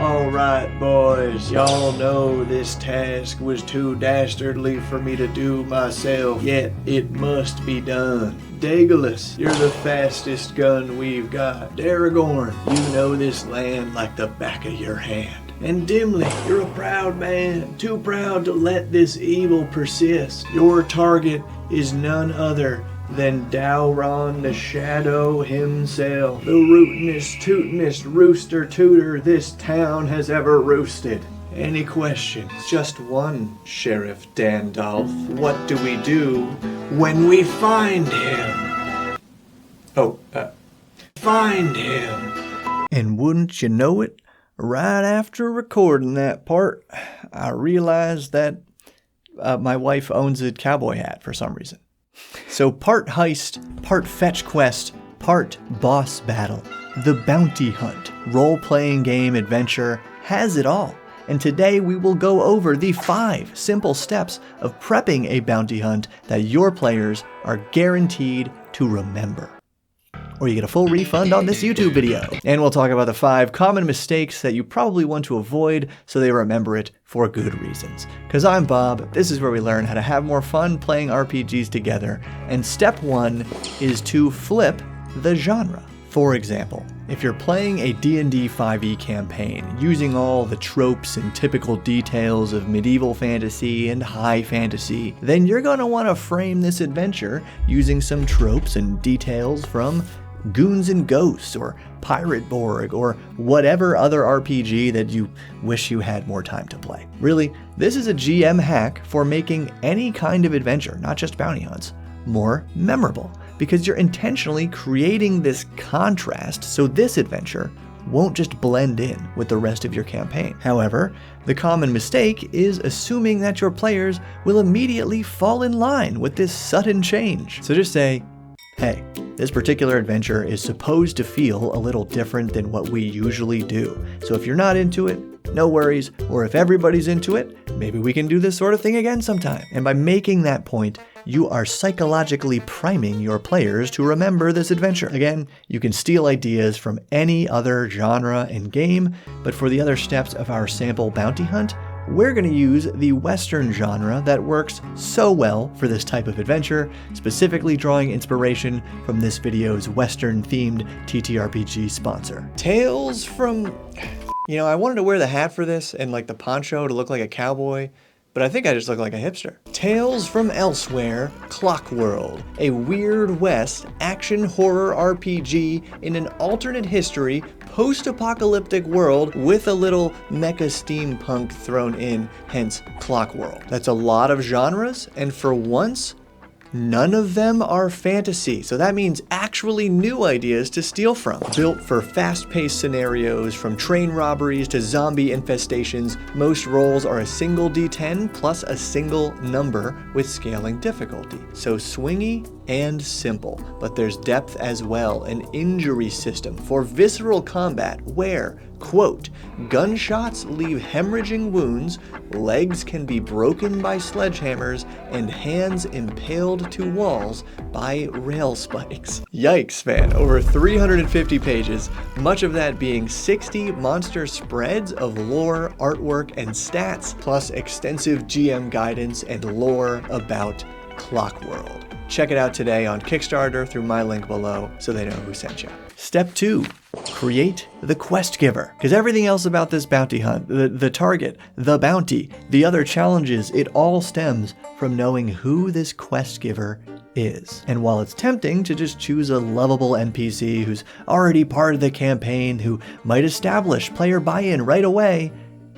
Alright boys, y'all know this task was too dastardly for me to do myself, yet it must be done. Daedalus, you're the fastest gun we've got. Aragorn, you know this land like the back of your hand. And Dimly, you're a proud man, too proud to let this evil persist. Your target is none other than Dauron the Shadow himself, the rootinest, tootinest rooster tooter this town has ever roosted. Any questions? Just one, Sheriff Dandolph. What do we do when we find him? Find him. And wouldn't you know it, right after recording that part, I realized that my wife owns a cowboy hat for some reason. So part heist, part fetch quest, part boss battle. The Bounty Hunt role-playing game adventure has it all. And today we will go over the 5 simple steps of prepping a bounty hunt that your players are guaranteed to remember. Or you get a full refund on this YouTube video. And we'll talk about the 5 common mistakes that you probably want to avoid so they remember it for good reasons. Because I'm Bob, this is where we learn how to have more fun playing RPGs together, and step 1 is to flip the genre. For example, if you're playing a D&D 5e campaign using all the tropes and typical details of medieval fantasy and high fantasy, then you're going to want to frame this adventure using some tropes and details from Goons and Ghosts or Pirate Borg or whatever other RPG that you wish you had more time to play. Really, this is a GM hack for making any kind of adventure, not just bounty hunts, more memorable, because you're intentionally creating this contrast so this adventure won't just blend in with the rest of your campaign. However, the common mistake is assuming that your players will immediately fall in line with this sudden change. So just say, hey, this particular adventure is supposed to feel a little different than what we usually do. So if you're not into it, no worries. Or if everybody's into it, maybe we can do this sort of thing again sometime. And by making that point, you are psychologically priming your players to remember this adventure. Again, you can steal ideas from any other genre and game, but for the other steps of our sample bounty hunt, we're going to use the Western genre that works so well for this type of adventure, specifically drawing inspiration from this video's Western-themed TTRPG sponsor. Tales from... I wanted to wear the hat for this and like the poncho to look like a cowboy, but I think I just look like a hipster. Tales from Elsewhere, Clockworld, a Weird West action horror RPG in an alternate history, post-apocalyptic world with a little mecha steampunk thrown in, hence Clockworld. That's a lot of genres, and for once, none of them are fantasy, so that means actually new ideas to steal from. Built for fast-paced scenarios, from train robberies to zombie infestations, most rolls are a single D10 plus a single number with scaling difficulty. So swingy and simple, but there's depth as well, an injury system for visceral combat where, quote, gunshots leave hemorrhaging wounds, legs can be broken by sledgehammers, and hands impaled to walls by rail spikes. Yikes, man. Over 350 pages, much of that being 60 monster spreads of lore, artwork, and stats, plus extensive GM guidance and lore about Clockworld. Check it out today on Kickstarter through my link below so they know who sent you. Step 2, create the quest giver. Because everything else about this bounty hunt, the target, the bounty, the other challenges, it all stems from knowing who this quest giver is. And while it's tempting to just choose a lovable NPC who's already part of the campaign, who might establish player buy-in right away,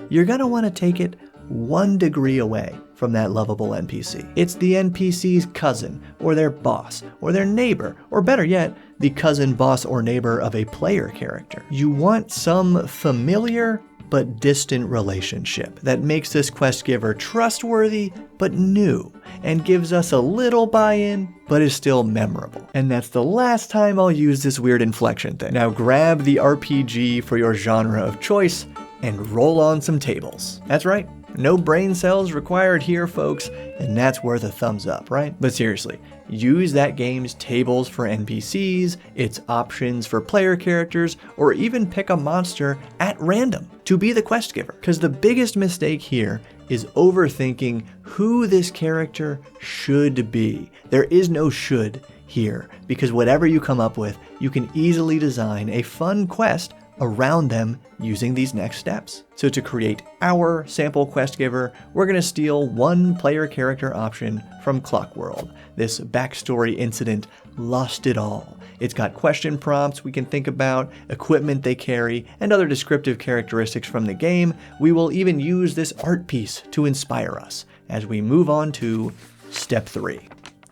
you're gonna want to take it 1 degree away from that lovable NPC. It's the NPC's cousin, or their boss, or their neighbor, or better yet, the cousin, boss, or neighbor of a player character. You want some familiar but distant relationship that makes this quest giver trustworthy but new, and gives us a little buy-in but is still memorable. And that's the last time I'll use this weird inflection thing. Now grab the RPG for your genre of choice and roll on some tables. That's right, No brain cells required here, folks, and that's worth a thumbs up, right? But seriously, use that game's tables for NPCs, its options for player characters, or even pick a monster at random to be the quest giver. Because the biggest mistake here is overthinking who this character should be. There is no should here, because whatever you come up with, you can easily design a fun quest around them using these next steps. So to create our sample quest giver, we're going to steal one player character option from Clockworld. This backstory incident lost it all. It's got question prompts we can think about, equipment they carry, and other descriptive characteristics from the game. We will even use this art piece to inspire us as we move on to step 3.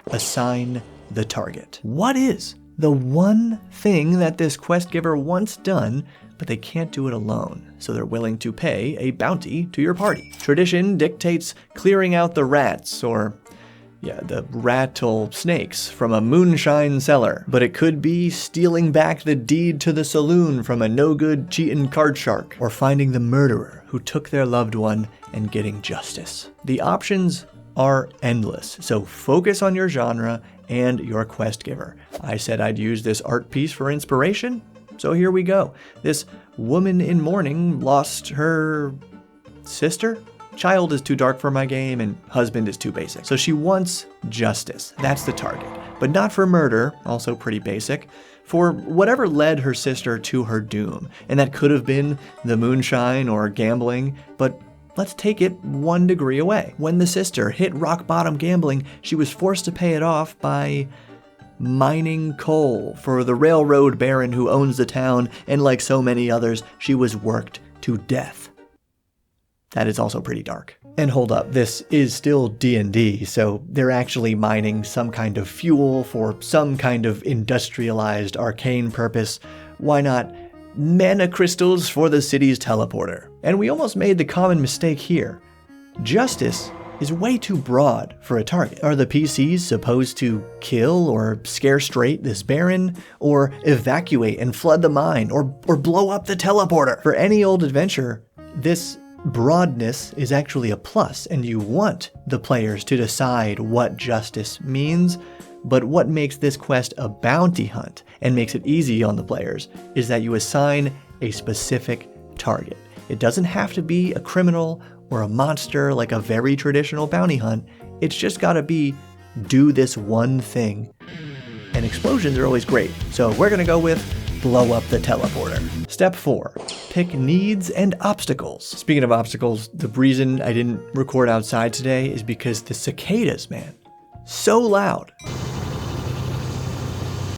Assign the target. What is the one thing that this quest giver wants done, but they can't do it alone, so they're willing to pay a bounty to your party? Tradition dictates clearing out the rats, or the rattlesnakes from a moonshine cellar. But it could be stealing back the deed to the saloon from a no-good cheatin' card shark, or finding the murderer who took their loved one and getting justice. The options are endless, so focus on your genre and your quest giver. I said I'd use this art piece for inspiration, so here we go. This woman in mourning lost her sister? Child is too dark for my game, and husband is too basic. So she wants justice. That's the target. But not for murder, also pretty basic. For whatever led her sister to her doom. And that could have been the moonshine or gambling, but let's take it 1 degree away. When the sister hit rock bottom gambling, she was forced to pay it off by mining coal for the railroad baron who owns the town, and like so many others, she was worked to death. That is also pretty dark. And hold up, this is still D&D, so they're actually mining some kind of fuel for some kind of industrialized arcane purpose. Why not mana crystals for the city's teleporter? And we almost made the common mistake here. Justice is way too broad for a target. Are the PCs supposed to kill or scare straight this baron, or evacuate and flood the mine, or blow up the teleporter? For any old adventure, this broadness is actually a plus, and you want the players to decide what justice means. But what makes this quest a bounty hunt and makes it easy on the players is that you assign a specific target. It doesn't have to be a criminal or a monster like a very traditional bounty hunt. It's just gotta be, do this one thing. And explosions are always great, so we're gonna go with blow up the teleporter. Step 4, pick needs and obstacles. Speaking of obstacles, the reason I didn't record outside today is because the cicadas, man, so loud.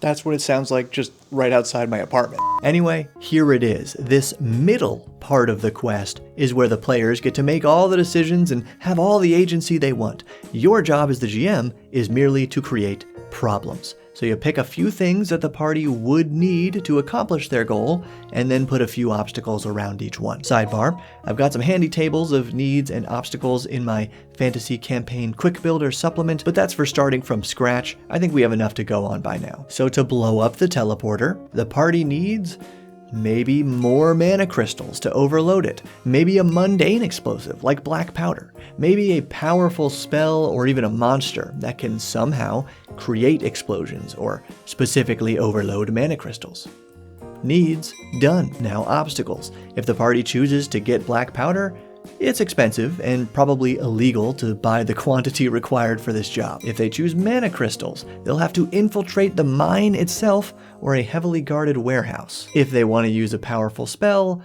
That's what it sounds like just right outside my apartment. Anyway, here it is. This middle part of the quest is where the players get to make all the decisions and have all the agency they want. Your job as the GM is merely to create problems. So you pick a few things that the party would need to accomplish their goal, and then put a few obstacles around each one. Sidebar, I've got some handy tables of needs and obstacles in my Fantasy Campaign Quick Builder supplement, but that's for starting from scratch. I think we have enough to go on by now. So to blow up the teleporter, the party needs maybe more mana crystals to overload it, maybe a mundane explosive like black powder, maybe a powerful spell or even a monster that can somehow create explosions or specifically overload mana crystals. Needs, done. Now obstacles. If the party chooses to get black powder, it's expensive and probably illegal to buy the quantity required for this job. If they choose mana crystals, they'll have to infiltrate the mine itself or a heavily guarded warehouse. If they want to use a powerful spell,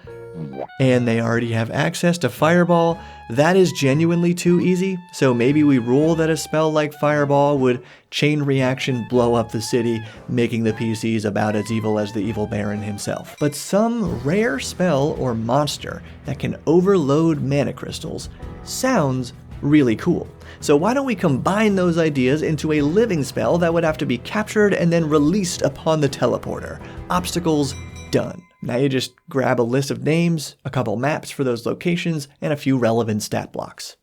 and they already have access to Fireball, that is genuinely too easy, so maybe we rule that a spell like Fireball would chain reaction blow up the city, making the PCs about as evil as the evil Baron himself. But some rare spell or monster that can overload mana crystals sounds really cool. So why don't we combine those ideas into a living spell that would have to be captured and then released upon the teleporter? Obstacles, done. Now you just grab a list of names, a couple maps for those locations, and a few relevant stat blocks.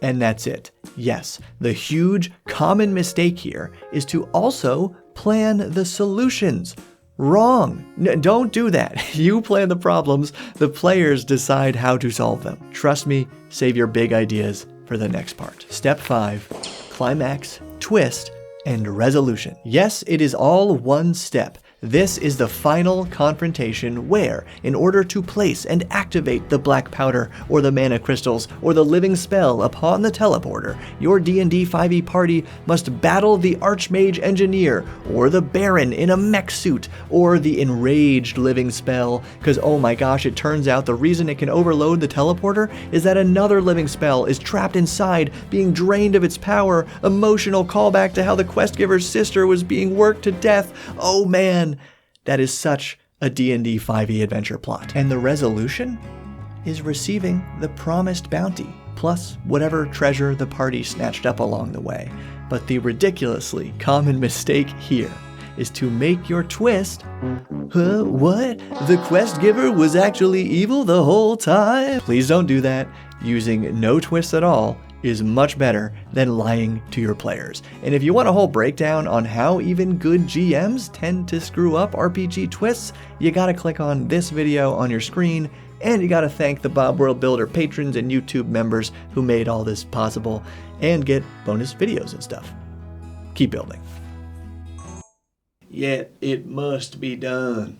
And that's it. Yes, the huge common mistake here is to also plan the solutions. Wrong. Don't do that. You plan the problems, the players decide how to solve them. Trust me, save your big ideas for the next part. Step 5, climax, twist, and resolution. Yes, it is all one step. This is the final confrontation where, in order to place and activate the black powder or the mana crystals or the living spell upon the teleporter, your D&D 5e party must battle the Archmage Engineer or the Baron in a mech suit or the enraged living spell, because oh my gosh, it turns out the reason it can overload the teleporter is that another living spell is trapped inside, being drained of its power. Emotional callback to how the quest giver's sister was being worked to death. Oh man, that is such a D&D 5e adventure plot. And the resolution is receiving the promised bounty, plus whatever treasure the party snatched up along the way. But the ridiculously common mistake here is to make your twist, what? The quest giver was actually evil the whole time? Please don't do that. Using no twist at all is much better than lying to your players. And if you want a whole breakdown on how even good GMs tend to screw up RPG twists, you gotta click on this video on your screen, and you gotta thank the Bob World Builder patrons and YouTube members who made all this possible and get bonus videos and stuff. Keep building. Yet it must be done.